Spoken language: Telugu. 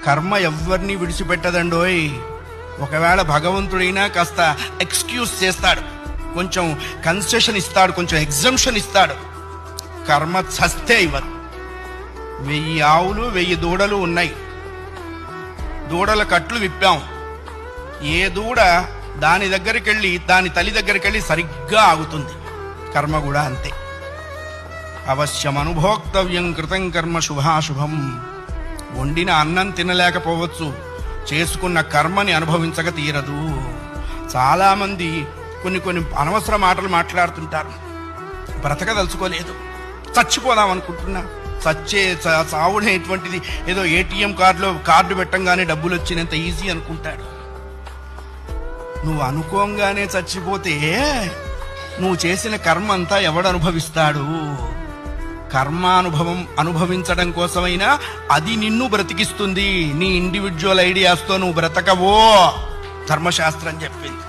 కర్మ ఎవ్వరిని విడిచిపెట్టదండోయ్. ఒకవేళ భగవంతుడైనా కాస్త ఎక్స్క్యూజ్ చేస్తాడు, కొంచెం కన్సెషన్ ఇస్తాడు, కొంచెం ఎగ్జంప్షన్ ఇస్తాడు. కర్మ చస్తే ఇవ్వదు. 1000 ఆవులు 1000 దూడలు ఉన్నాయి. దూడల కట్లు విప్పాం. ఏ దూడ దాని దగ్గరికి వెళ్ళి దాని తల్లి దగ్గరికి వెళ్ళి సరిగ్గా ఆగుతుంది. కర్మ కూడా అంతే. అవశ్యం అనుభోక్తవ్యం కృతం కర్మ శుభాశుభం. వండిన అన్నం తినలేకపోవచ్చు, చేసుకున్న కర్మని అనుభవించక తీరదు. చాలామంది కొన్ని అనవసర మాటలు మాట్లాడుతుంటారు. బ్రతకదలుచుకోలేదు, చచ్చిపోదాం అనుకుంటున్నా. చావుడేటువంటిది ఏదో ఏటీఎం కార్డు పెట్టంగానే డబ్బులు వచ్చినంత ఈజీ అనుకుంటాడు. నువ్వు అనుకోంగానే చచ్చిపోతే నువ్వు చేసిన కర్మ అంతా ఎవడు అనుభవిస్తాడు? కర్మానుభవం అనుభవించడం కోసమైనా అది నిన్ను బ్రతికిస్తుంది. నీ ఇండివిజువల్ ఐడియాస్తో నువ్వు బ్రతకవో ధర్మశాస్త్రం చెప్పింది.